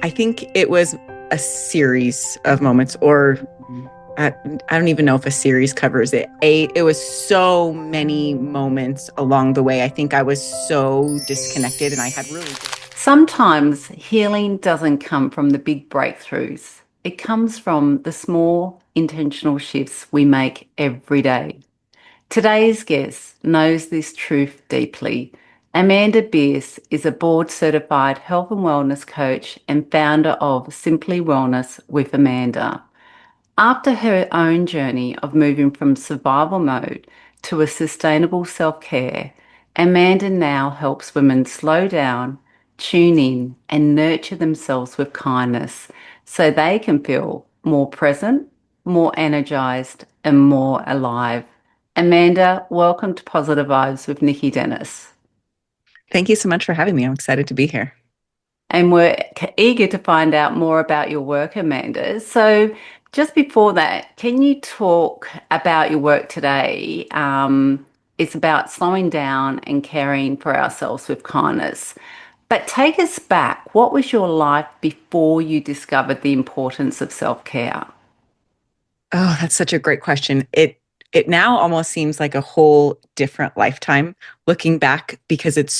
I think it was a series of moments, or I don't even know if a series covers it. It was so many moments along the way. I think I was so disconnected and I had really. Sometimes healing doesn't come from the big breakthroughs. It comes from the small intentional shifts we make every day. Today's guest knows this truth deeply. Amanda Bierce is a board certified health and wellness coach and founder of Simply Wellness with Amanda. After her own journey of moving from survival mode to a sustainable self care, Amanda now helps women slow down, tune in, and nurture themselves with kindness so they can feel more present, more energized, and more alive. Amanda, welcome to Positive Vibes with Nicki Dennis. Thank you so much for having me. I'm excited to be here. And we're eager to find out more about your work, Amanda. So, just before that, can you talk about your work today? It's about slowing down and caring for ourselves with kindness. But take us back. What was your life before you discovered the importance of self-care? Oh, that's such a great question. It now almost seems like a whole different lifetime looking back because it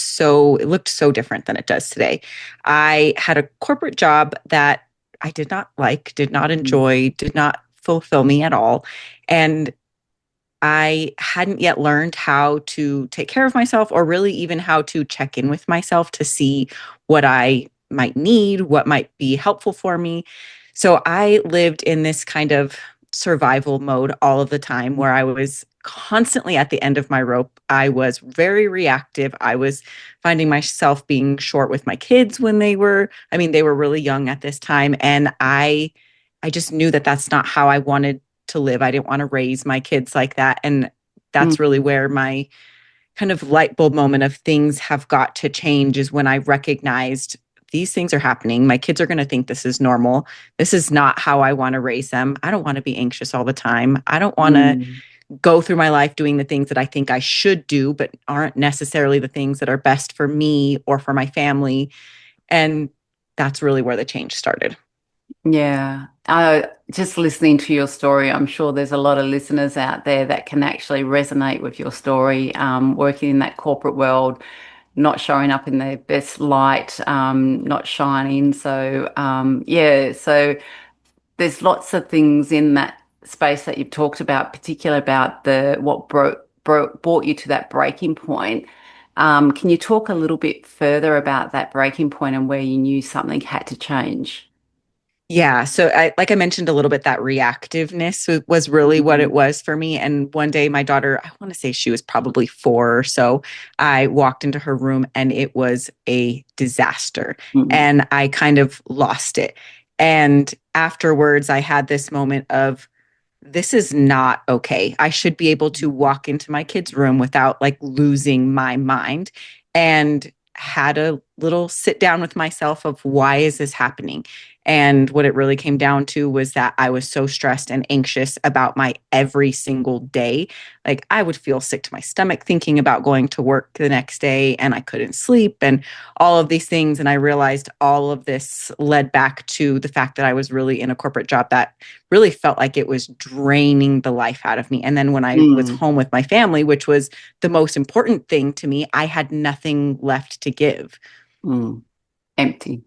looked so different than it does today. I had a corporate job that I did not like, did not enjoy, did not fulfill me at all. And I hadn't yet learned how to take care of myself or really even how to check in with myself to see what I might need, what might be helpful for me. So I lived in this kind of survival mode all of the time where I was constantly at the end of my rope. I was very reactive. I was finding myself being short with my kids when they were really young at this time. And I just knew that that's not how I wanted to live. I didn't want to raise my kids like that. And that's really Mm. where my kind of light bulb moment of things have got to change is when I recognized these things are happening. My kids are going to think this is normal. This is not how I want to raise them. I don't want to be anxious all the time. I don't want to Mm. go through my life doing the things that I think I should do, but aren't necessarily the things that are best for me or for my family. And that's really where the change started. Yeah, just listening to your story, I'm sure there's a lot of listeners out there that can actually resonate with your story. Working in that corporate world, not showing up in their best light, not shining. So, yeah, so there's lots of things in that space that you've talked about, particularly about the what brought you to that breaking point. Can you talk a little bit further about that breaking point and where you knew something had to change? Yeah. So like I mentioned a little bit, that reactiveness was really what it Mm. was for me. And one day my daughter, I want to say she was probably 4 or so, I walked into her room and it was a disaster Mm. and I kind of lost it. And afterwards I had this moment of, this is not okay. I should be able to walk into my kid's room without like losing my mind, and had a little sit down with myself of why is this happening? And what it really came down to was that I was so stressed and anxious about my every single day. Like I would feel sick to my stomach thinking about going to work the next day and I couldn't sleep and all of these things. And I realized all of this led back to the fact that I was really in a corporate job that really felt like it was draining the life out of me. And then when I was Mm. home with my family, which was the most important thing to me, I had nothing left to give. Mm. Empty.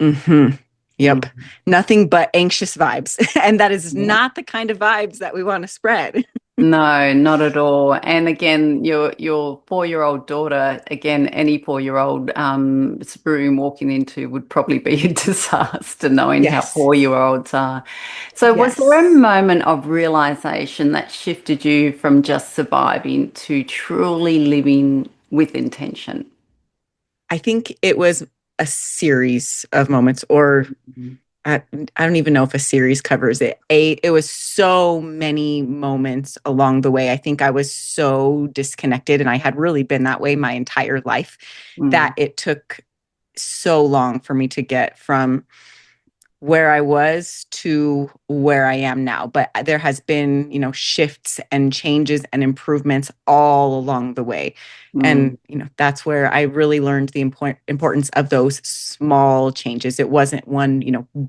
Hmm. Yep. Mm. Nothing but anxious vibes. And that is Yeah. not the kind of vibes that we want to spread. No, not at all. And again, your 4-year-old daughter, again, any 4-year-old room walking into would probably be a disaster, knowing how Yes. 4-year-olds are. So, was there a Yes. moment of realization that shifted you from just surviving to truly living with intention? I think it was a series of moments, or Mm. I don't even know if a series covers it. It was so many moments along the way. I think I was so disconnected, and I had really been that way my entire life that Mm. it took so long for me to get from where I was to where I am now. But there has been, shifts and changes and improvements all along the way. Mm, And, that's where I really learned the importance of those small changes. It wasn't one,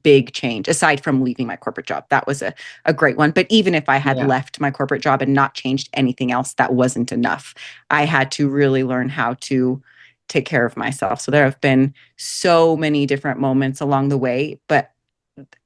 big change aside from leaving my corporate job. That was a great one. But even if I had yeah. left my corporate job and not changed anything else, that wasn't enough. I had to really learn how to take care of myself. So there have been so many different moments along the way, but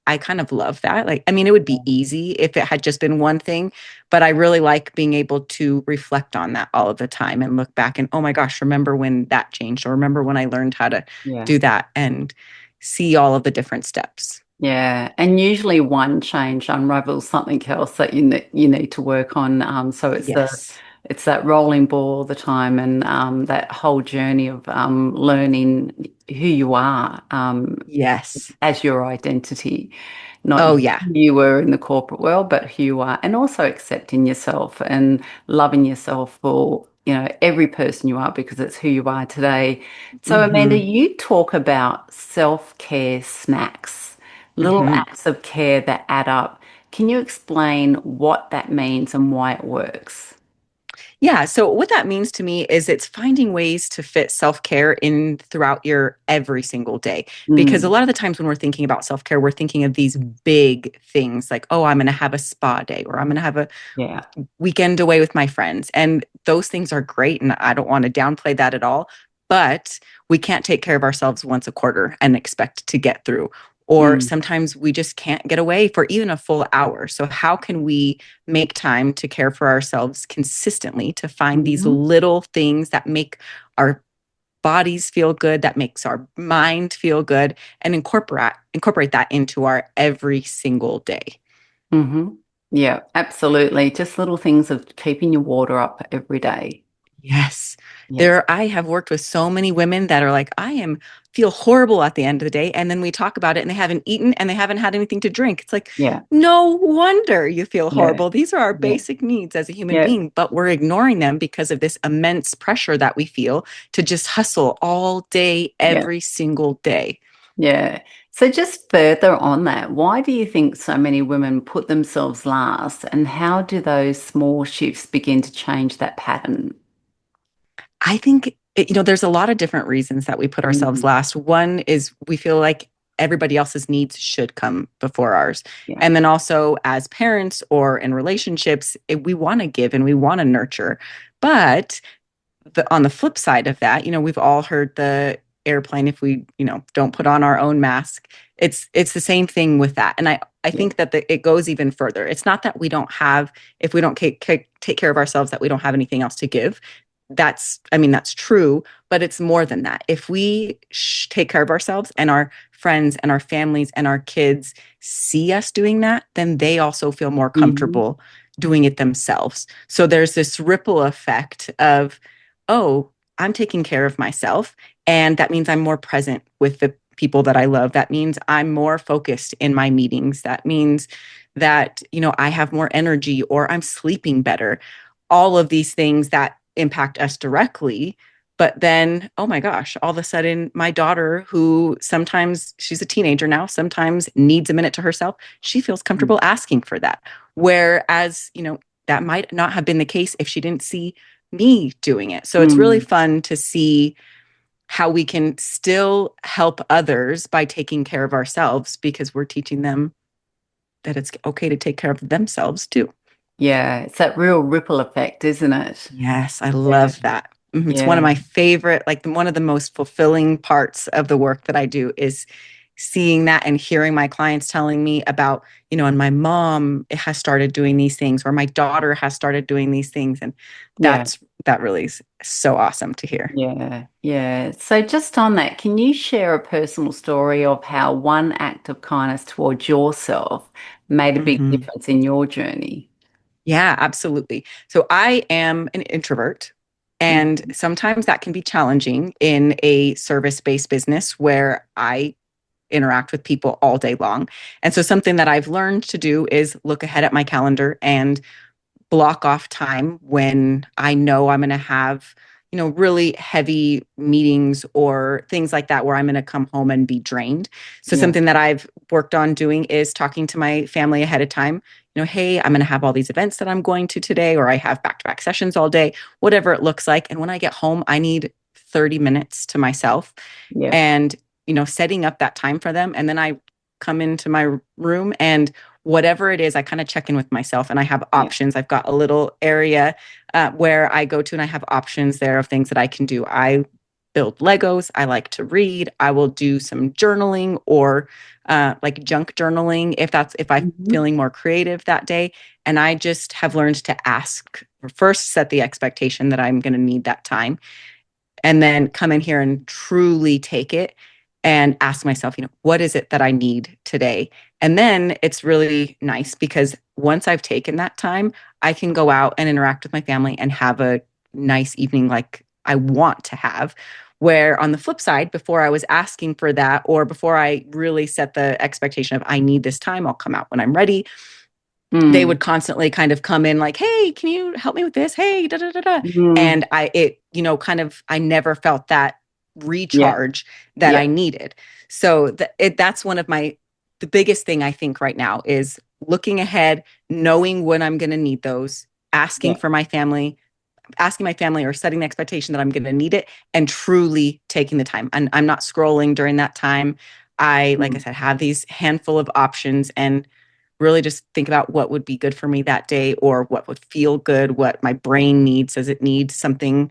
I kind of love that. Like, I mean, it would be easy if it had just been one thing, but I really like being able to reflect on that all of the time and look back and, oh my gosh, remember when that changed, or remember when I learned how to Yeah. do that and see all of the different steps. Yeah, and usually one change unravels something else that you need to work on. So Yes. it's that rolling ball all the time, and that whole journey of learning who you are Yes. as your identity, not Oh, just yeah. who you were in the corporate world, but who you are, and also accepting yourself and loving yourself for, every person you are because it's who you are today. So, Amanda, Hmm. you talk about self-care snacks, little Hmm. acts of care that add up. Can you explain what that means and why it works? Yeah. So what that means to me is it's finding ways to fit self-care in throughout your every single day. Because a Mm, lot of the times when we're thinking about self-care, we're thinking of these big things like, oh, I'm going to have a spa day, or I'm going to have a yeah. weekend away with my friends. And those things are great. And I don't want to downplay that at all. But we can't take care of ourselves once a quarter and expect to get through. Or Mm, sometimes we just can't get away for even a full hour. So, how can we make time to care for ourselves consistently to find these mhm, little things that make our bodies feel good, that makes our mind feel good, and incorporate that into our every single day? mhm. Yeah, absolutely. Just little things of keeping your water up every day. Yes. Yes. I have worked with so many women that are like, I am feel horrible at the end of the day. And then we talk about it and they haven't eaten and they haven't had anything to drink. It's like, Yeah. no wonder you feel Yeah. horrible. These are our Yeah. basic needs as a human Yeah. being, but we're ignoring them because of this immense pressure that we feel to just hustle all day, Yeah. every single day. Yeah. So just further on that, why do you think so many women put themselves last, and how do those small shifts begin to change that pattern? I think, there's a lot of different reasons that we put ourselves Mm, last. One is we feel like everybody else's needs should come before ours. yeah. And then also, as parents or in relationships, we want to give and we want to nurture. But on the flip side of that, we've all heard the airplane if we, don't put on our own mask. It's the same thing with that. And I Yeah. think that it goes even further. It's not that we don't have, if we don't take care of ourselves, that we don't have anything else to give. I mean, that's true, but it's more than that. If we take care of ourselves and our friends and our families and our kids see us doing that, then they also feel more Hmm. comfortable doing it themselves. So there's this ripple effect of, oh, I'm taking care of myself. And that means I'm more present with the people that I love. That means I'm more focused in my meetings. That means that, I have more energy or I'm sleeping better. All of these things that impact us directly. But then, oh my gosh, all of a sudden, my daughter, who sometimes she's a teenager now, sometimes needs a minute to herself, she feels comfortable asking for that. Whereas, that might not have been the case if she didn't see me doing it. So it's really Mm, fun to see how we can still help others by taking care of ourselves because we're teaching them that it's okay to take care of themselves too. yeah. It's that real ripple effect, isn't it? Yes, I Yeah. love that. It's one of Yeah. my favorite, like one of the most fulfilling parts of the work that I do is seeing that and hearing my clients telling me about, and my mom has started doing these things, or my daughter has started doing these things. And Yeah. that really is so awesome to hear. Yeah. Yeah. So just on that, can you share a personal story of how one act of kindness towards yourself made a big Hmm. difference in your journey? Yeah, absolutely. So I am an introvert, and Mhm. sometimes that can be challenging in a service-based business where I interact with people all day long. And so something that I've learned to do is look ahead at my calendar and block off time when I know I'm going to have really heavy meetings or things like that where I'm going to come home and be drained. So Yeah. something that I've worked on doing is talking to my family ahead of time. Hey, I'm going to have all these events that I'm going to today, or I have back-to-back sessions all day, whatever it looks like. And when I get home, I need 30 minutes to myself, Yeah. and setting up that time for them. And then I come into my room, and whatever it is, I kind of check in with myself, and I have Yeah. options. I've got a little area where I go to, and I have options there of things that I can do. I build Legos. I like to read. I will do some journaling, or like junk journaling if I'm Mhm. feeling more creative that day. And I just have learned to ask, first set the expectation that I'm going to need that time, and then come in here and truly take it and ask myself, what is it that I need today? And then it's really nice because once I've taken that time, I can go out and interact with my family and have a nice evening like I want to have. Where on the flip side, before I was asking for that, or before I really set the expectation of I need this time, I'll come out when I'm ready, they Mm. would constantly kind of come in like, hey, can you help me with this? Hey, da da da da. Mm. And I never felt that Yeah. recharge that Yeah. I needed. So that's one of the biggest thing I think right now is looking ahead, knowing when I'm going to need those, asking Yeah. for my family, asking my family, or setting the expectation that I'm going to need it, and truly taking the time. And I'm not scrolling during that time. Like I Mm. said, have these handful of options and really just think about what would be good for me that day, or what would feel good, what my brain needs. Does it need something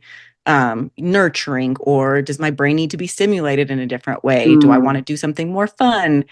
nurturing, or does my brain need to be stimulated in a different way? Do I want Mm. to do something more fun?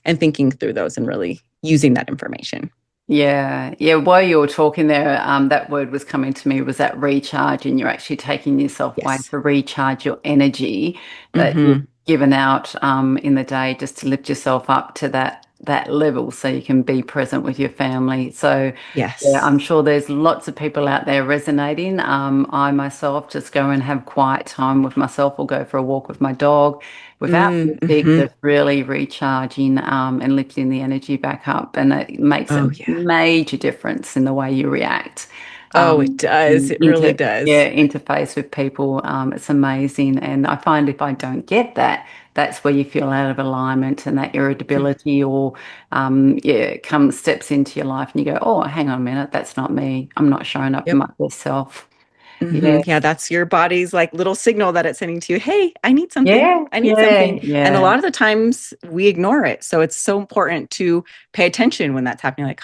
And thinking through those and really using that information. Yeah, yeah. While you were talking there, that word was coming to me was that recharge, and you're actually taking yourself away Yes. to recharge your energy that you've Mm-hmm. given out in the day, just to lift yourself up to that level, so you can be present with your family. So, yeah, Yes. I'm sure there's lots of people out there resonating. I myself just go and have quiet time with myself, or go for a walk with my dog without music, Mm-hmm. just really recharging and lifting the energy back up. And it makes a Oh, yeah. major difference in the way you react. Oh, it does. It really does. Interface with people. It's amazing. And I find if I don't get that, that's where you feel out of alignment, and that irritability, or yeah, comes steps into your life and you go, oh, hang on a minute, that's not me. I'm not showing up for Yep. my best self. Hmm. Yeah. Yeah, that's your body's like little signal that it's sending to you. Hey, I need something. Yeah, I need yeah, something. And a yeah, lot of the times we ignore it. So it's so important to pay attention when that's happening. Like,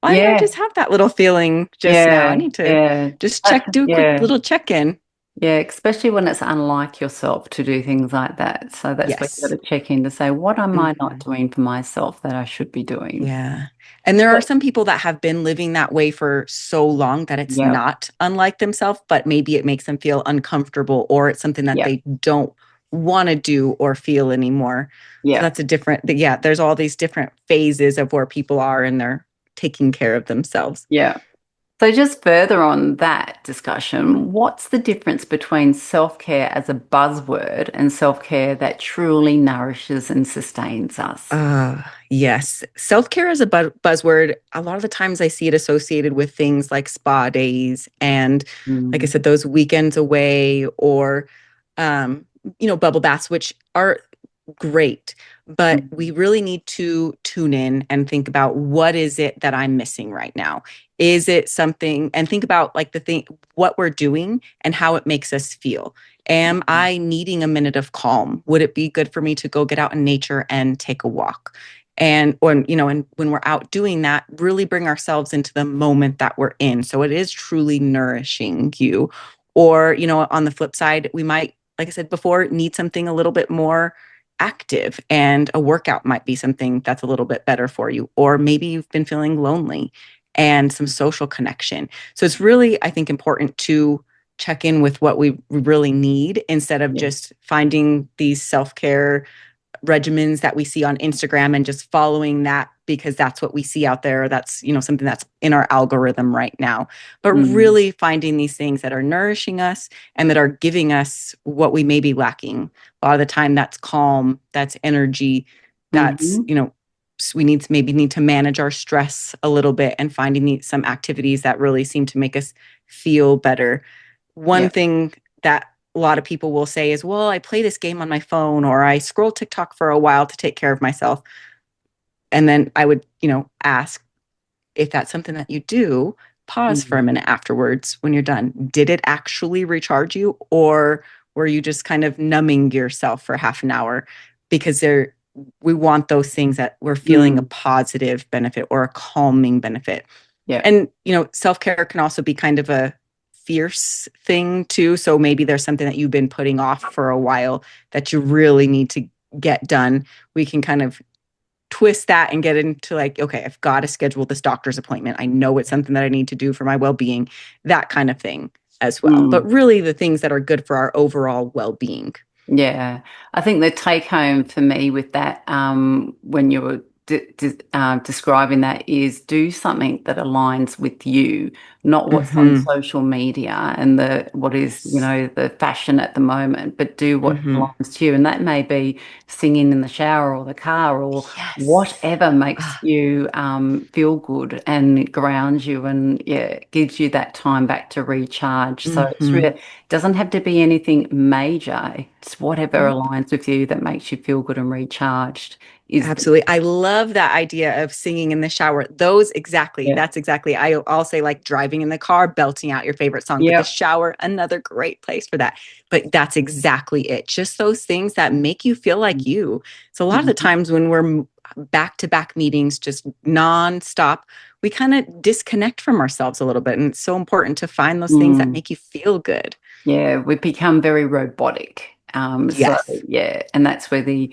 why did I yeah, just have that little feeling just now? I yeah, need to yeah. just do a quick Yeah, little check in. yeah, especially when it's unlike yourself to do things like that. So that's where you got Yes. to check in to say, what am I not Hmm. doing for myself that I should be doing? Yeah. And there are But some people that have been living that way for so long that it's yeah, not unlike themselves, but maybe it makes them feel uncomfortable, or it's something that yeah, they don't want to do or feel anymore. So yeah. that's yeah, there's all these different phases of where people are and they're taking care of themselves. Yeah. So, just further on that discussion, what's the difference between self-care as a buzzword and self-care that truly nourishes and sustains us? Yes. Self-care is a buzzword. A lot of the times I see it associated with things like spa days and, like I Mm, said, those weekends away, or, um, bubble baths, which are great. But we mm, really need to tune in and think about, what is it that I'm missing right now? Is it something, and think about like what we're doing and how it makes us feel. Am mm, I needing a minute of calm? Would it be good for me to go get out in nature and take a walk? And and when we're out doing that, really bring ourselves into the moment that we're in. So it is truly nourishing you. Or, on the flip side, we might, like I said before, need something a little bit more active, and a workout might be something that's a little bit better for you. Or maybe you've been feeling lonely and some social connection. So it's really, I think, important to check in with what we really need, instead of yeah. just finding these self-care regimens that we see on Instagram and just following that because that's what we see out there. That's, something that's in our algorithm right now. But Mm, really finding these things that are nourishing us and that are giving us what we may be lacking. A lot of the time that's calm, that's energy, that's, mhm, we need to manage our stress a little bit, and finding some activities that really seem to make us feel better. One yeah. thing that a lot of people will say is, well, I play this game on my phone or I scroll TikTok for a while to take care of myself. And then I would, ask if that's something that you do, pause for Mm, a minute afterwards when you're done. Did it actually recharge you, or were you just kind of numbing yourself for half an hour? Because we want those things that we're feeling a mm, positive benefit or a calming benefit. yeah. And, self care can also be kind of a fierce thing too. So maybe there's something that you've been putting off for a while that you really need to get done. We can kind of twist that and get into like, okay, I've got to schedule this doctor's appointment. I know it's something that I need to do for my well being, that kind of thing as well. But Mm. really, the things that are good for our overall well being. Yeah, I think the take home for me with that, when you were describing that, is do something that aligns with you, not what's on Mm-hmm. social media and the what is, Yes. the fashion at the moment, but do what Mm-hmm. aligns to you. And that may be singing in the shower or the car or Yes. whatever makes Ah, you feel good and grounds you and yeah, gives you that time back to recharge. So it's mm-hmm. really doesn't have to be anything major. It's whatever Nope. aligns with you that makes you feel good and recharged is Absolutely. I love that idea of singing in the shower. Those exactly. yeah. That's exactly. I'll say like driving in the car, belting out your favorite song, but the Yep. shower, another great place for that. But that's exactly it. Just those things that make you feel like you. So a lot of the Mhm. times when we're back to back meetings, just nonstop, we kind of disconnect from ourselves a little bit. And it's so important to find those things that Mm. make you feel good. Yeah, we've become very robotic. So Yes. yeah, and that's where the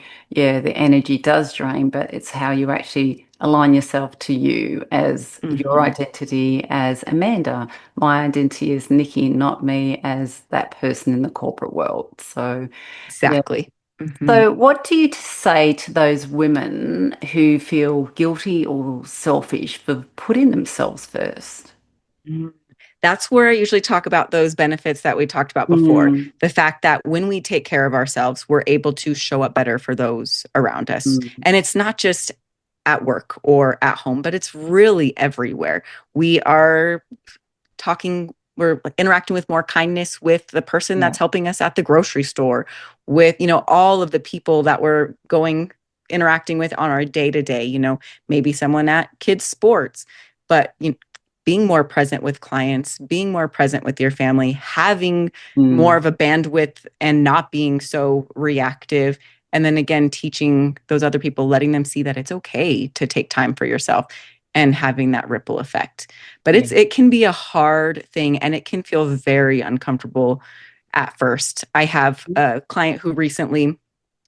energy does drain, but it's how you actually align yourself to you as your Hmm. identity as Amanda. My identity is Nikki, not me as that person in the corporate world. So yeah. Exactly. Hmm. So, what do you say to those women who feel guilty or selfish for putting themselves first? Mm. That's where I usually talk about those benefits that we talked about before. Mm, The fact that when we take care of ourselves, we're able to show up better for those around us. mm, And it's not just at work or at home, but it's really everywhere. We are we're like interacting with more kindness with the person yeah. that's helping us at the grocery store, with, all of the people that we're interacting with on our day to day, maybe someone at kids' sports, but being more present with clients, being more present with your family, having more Mm, of a bandwidth and not being so reactive. And then again, teaching those other people, letting them see that it's okay to take time for yourself and having that ripple effect. But yeah. it can be a hard thing and it can feel very uncomfortable at first. I have a client who recently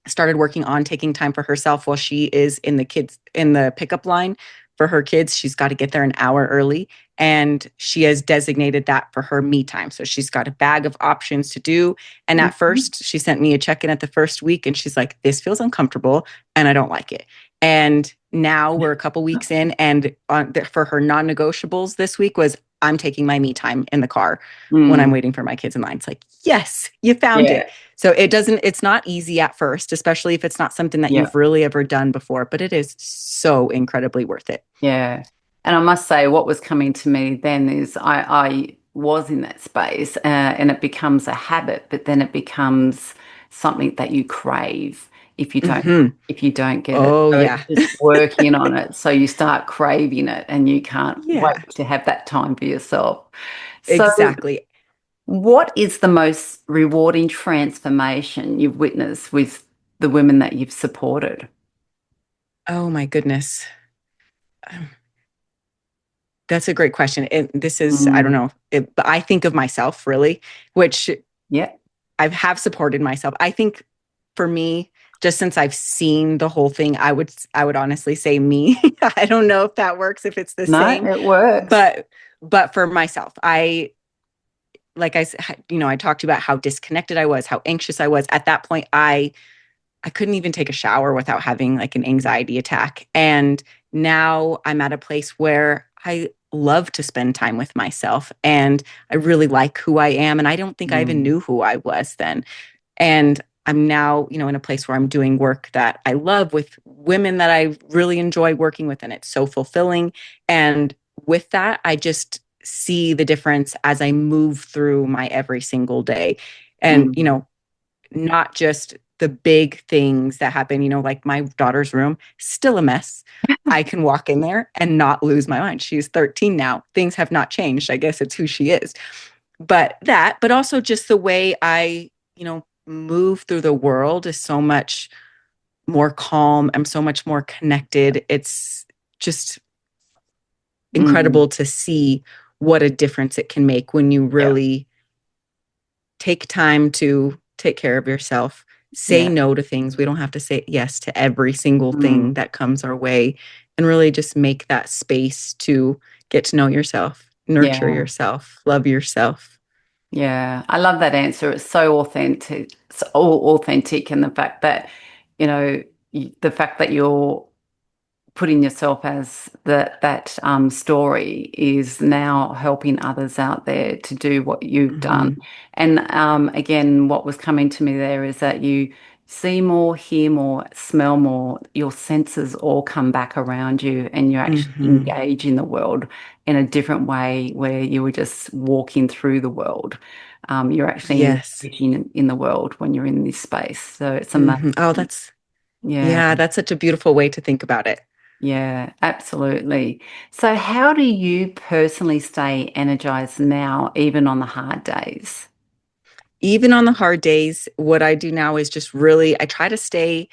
started working on taking time for herself while she is in the pickup line for her kids. She's got to get there an hour early and she has designated that for her me time. So she's got a bag of options to do. And at Mhm. first, she sent me a check-in at the first week and she's like, this feels uncomfortable and I don't like it. And now we're a couple weeks in and for her non-negotiables this week was I'm taking my me time in the car when I'm Mm, waiting for my kids in line. It's like, yes, you found yeah, it. So it's not easy at first, especially if it's not something that yeah. you've really ever done before, but it is so incredibly worth it. Yeah. And I must say, what was coming to me then is I was in that space and it becomes a habit, but then it becomes something that you crave if you don't Hmm. if you don't get it. Oh, So it's yeah. just working on it. So you start craving it and you can't wait Yeah, to have that time for yourself. So exactly. what is the most rewarding transformation you've witnessed with the women that you've supported? Oh, my goodness. Um, That's a great question. This is, I don't Mm, know, but I think of myself really, which yeah. I have supported myself. I think for me, just since I've seen the whole thing, I would honestly say me. I don't know if that works, if it's the No, same, it works. but for myself, like I said, I talked about how disconnected I was, how anxious I was. At that point, I couldn't even take a shower without having like an anxiety attack. And now I'm at a place where I love to spend time with myself and I really like who I am. And I don't think I even Mm, knew who I was then. And I'm now, in a place where I'm doing work that I love with women that I really enjoy working with. And it's so fulfilling. And with that, I just see the difference as I move through my every single day. And, Mm. not just the big things that happen, like my daughter's room, still a mess. I can walk in there and not lose my mind. She's 13 now. Things have not changed. I guess it's who she is. But also just the way I, move through the world is so much more calm. I'm so much more connected. It's just Mm. incredible to see what a difference it can make when you Yeah. really take time to take care of yourself, say Yeah. no to things. We don't have to say yes to every single thing Mm. that comes our way, and really just make that space to get to know yourself, nurture Yeah. yourself, love yourself. Yeah. I love that answer. It's so authentic. It's all authentic. And the fact that, the fact that you're putting yourself as that story is now helping others out there to do what you've done. Mm-hmm. And again, what was coming to me there is that you see more, hear more, smell more. Your senses all come back around you, and you actually Mm-hmm. engage in the world in a different way where you were just walking through the world. You're actually Yes. engaging in the world when you're in this space. So it's Mm-hmm. amazing. Oh, Yeah. yeah, that's such a beautiful way to think about it. Yeah, absolutely. So, how do you personally stay energized now, even on the hard days? Even on the hard days, what I do now is just really, I try to stay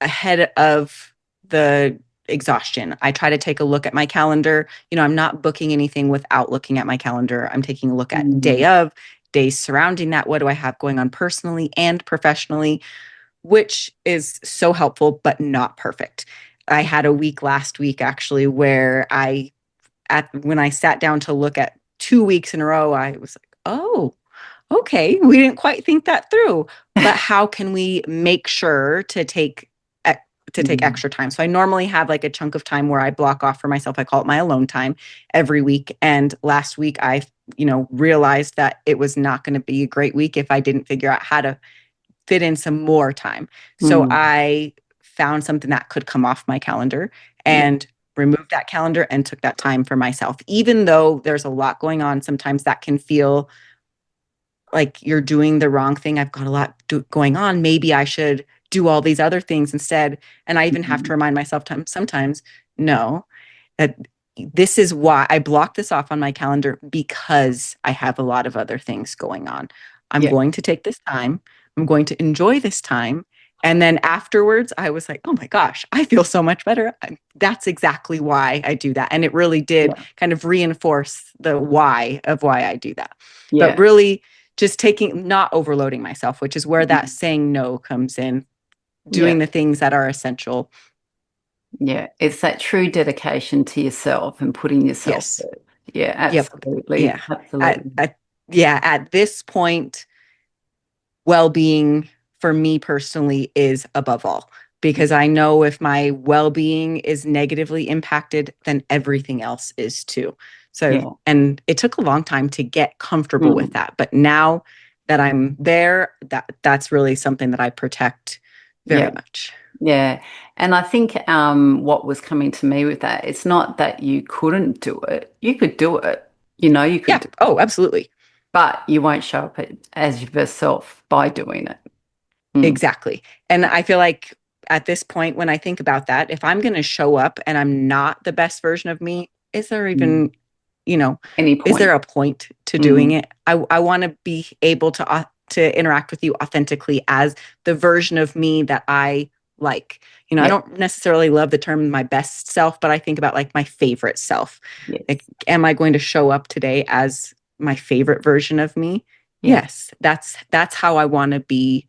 ahead of the exhaustion. I try to take a look at my calendar. I'm not booking anything without looking at my calendar. I'm taking a look at Mm. day of, days surrounding that. What do I have going on personally and professionally, which is so helpful, but not perfect. I had a week last week actually where when I sat down to look at 2 weeks in a row, I was like, oh, okay, we didn't quite think that through. But how can we make sure to take Mm. extra time? So I normally have like a chunk of time where I block off for myself. I call it my alone time every week. And last week I, realized that it was not going to be a great week if I didn't figure out how to fit in some more time. So Mm. I found something that could come off my calendar Yeah. and removed that calendar and took that time for myself. Even though there's a lot going on, sometimes that can feel like you're doing the wrong thing. I've got a lot going on. Maybe I should do all these other things instead. And I even have to Mm. remind myself sometimes, no, that this is why I block this off on my calendar because I have a lot of other things going on. I'm Yeah. going to take this time. I'm going to enjoy this time. And then afterwards, I was like, oh my gosh, I feel so much better. That's exactly why I do that. And it really did Yeah. kind of reinforce the why of why I do that. But Yeah. really, just not overloading myself, which is where that Mm. saying no comes in, Yeah. doing the things that are essential. Yeah. It's that true dedication to yourself and putting yourself Yes. first. Yeah, Yep. absolutely. Yeah. Absolutely. Yeah. At this point, well being for me personally is above all because I know if my well being is negatively impacted, then everything else is too. So, Yeah. and it took a long time to get comfortable with Mm. that. But now that I'm there, that's really something that I protect very Yeah. much. Yeah. And I think what was coming to me with that, it's not that you couldn't do it. You could do it. You could Yeah. do it, Oh, absolutely. but you won't show up as yourself by doing it. Mm. Exactly. And I feel like at this point, when I think about that, if I'm going to show up and I'm not the best version of me, is there Mm. even, you know, Any is there point. a point to doing Mm. it? I want to be able to interact with you authentically as the version of me that I like. I Yeah. don't necessarily love the term my best self, but I think about like my favorite self. Like, Yes. am I going to show up today as my favorite version of me? Yeah. Yes, that's how I want to be.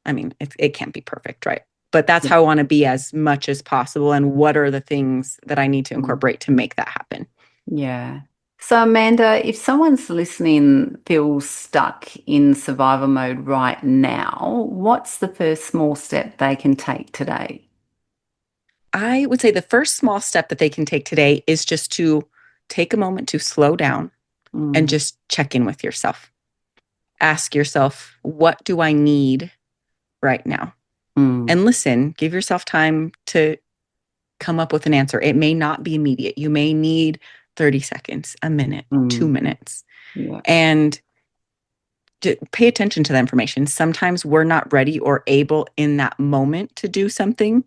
I mean, it can't be perfect, right? But that's Yeah. how I want to be as much as possible. And what are the things that I need to Mm. incorporate to make that happen? Yeah. So, Amanda, if someone's listening feels stuck in survival mode right now, what's the first small step they can take today? I would say the first small step that they can take today is just to take a moment to slow down and Mm. just check in with yourself. Ask yourself, what do I need right now? Mm. And listen, give yourself time to come up with an answer. It may not be immediate. You may need 30 seconds, a minute, two Mm. minutes. Yeah. And pay attention to the information. Sometimes we're not ready or able in that moment to do something,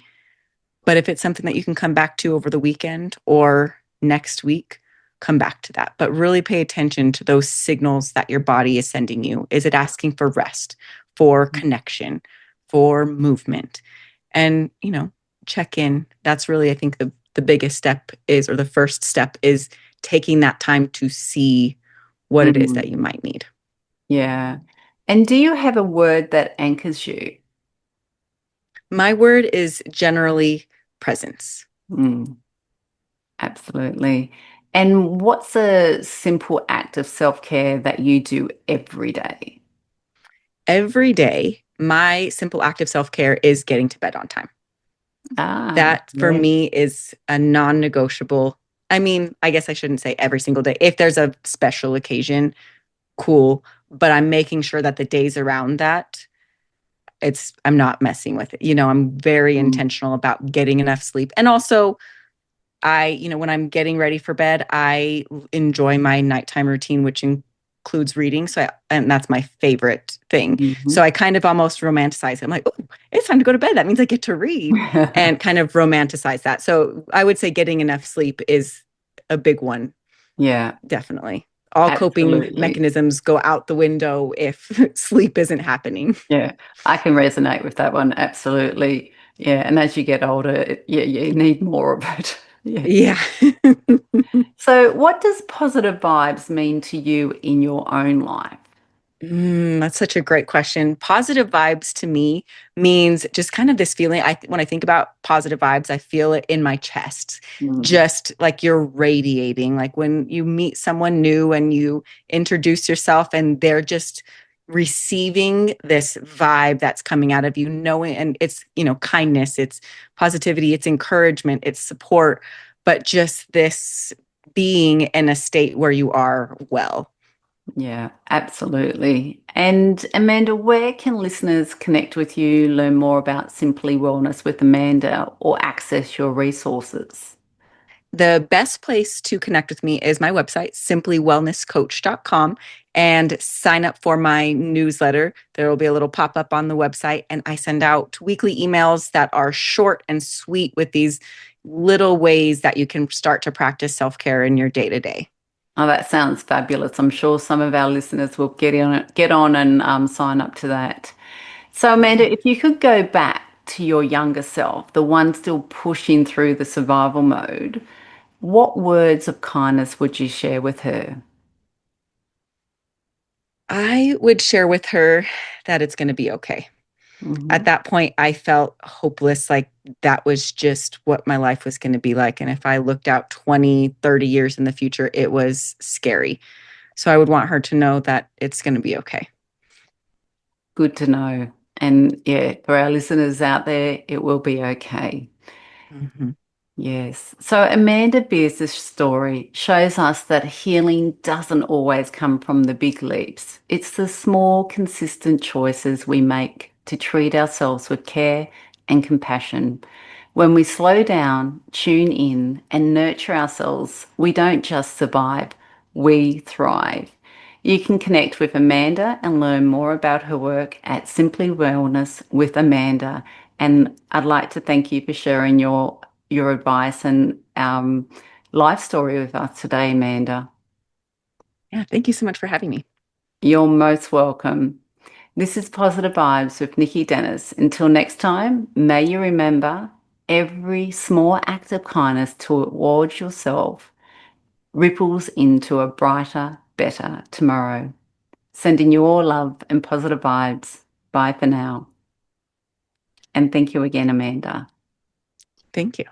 but if it's something that you can come back to over the weekend or next week, come back to that. But really pay attention to those signals that your body is sending you. Is it asking for rest, for connection, for movement? And, check in. That's really, I think, the biggest step is, or the first step is taking that time to see what it is that you Mm, might need. yeah. And do you have a word that anchors you? My word is generally presence. Mm, absolutely. And what's a simple act of self-care that you do every day? Every day, my simple act of self care is getting to bed on time. Ah, That for yeah. me is a non negotiable. I mean, I guess I shouldn't say every single day. If there's a special occasion, cool. But I'm making sure that the days around that, I'm not messing with it. I'm very Mm, intentional about getting enough sleep. And also, when I'm getting ready for bed, I enjoy my nighttime routine, which includes reading. And that's my favorite thing. So mhm. I kind of almost romanticize it. I'm like, oh, it's time to go to bed. That means I get to read and kind of romanticize that. So I would say getting enough sleep is a big one, Yeah, definitely. All coping absolutely. mechanisms go out the window if sleep isn't happening. Yeah, I can resonate with that one. Absolutely. Yeah, and as you get older, yeah, you need more of it. Yeah. Yeah. So, what does positive vibes mean to you in your own life? That's such a great question. Positive vibes to me means just kind of this feeling. When I think about positive vibes, I feel it in my chest, Mm, just like you're radiating. Like when you meet someone new and you introduce yourself, and they're just receiving this vibe that's coming out of you, knowing, and it's kindness, it's positivity, it's encouragement, it's support, but just this being in a state where you are well. yeah, absolutely. And Amanda, where can listeners connect with you, learn more about Simply Wellness with Amanda, or access your resources? The best place to connect with me is my website, simplywellnesscoach.com, and sign up for my newsletter. There will be a little pop up on the website, and I send out weekly emails that are short and sweet with these little ways that you can start to practice self care in your day to day. Oh, that sounds fabulous. I'm sure some of our listeners will get on and sign up to that. So, Amanda, if you could go back to your younger self, the one still pushing through the survival mode, what words of kindness would you share with her? I would share with her that it's going to be okay. At Hmm. that point, I felt hopeless, like that was just what my life was going to be like. And if I looked out 20, 30 years in the future, it was scary. So I would want her to know that it's going to be okay. Good to know. And yeah, for our listeners out there, it will be okay. Mhm. Yes. So Amanda Beers' story shows us that healing doesn't always come from the big leaps. It's the small, consistent choices we make to treat ourselves with care and compassion. When we slow down, tune in, and nurture ourselves, we don't just survive, we thrive. You can connect with Amanda and learn more about her work at Simply Wellness with Amanda. And I'd like to thank you for sharing your advice and life story with us today, Amanda. Yeah, thank you so much for having me. You're most welcome. This is Positive Vibes with Nicki Dennis. Until next time, may you remember every small act of kindness towards yourself ripples into a brighter, better tomorrow. Sending you all love and positive vibes. Bye for now. And thank you again, Amanda. Thank you.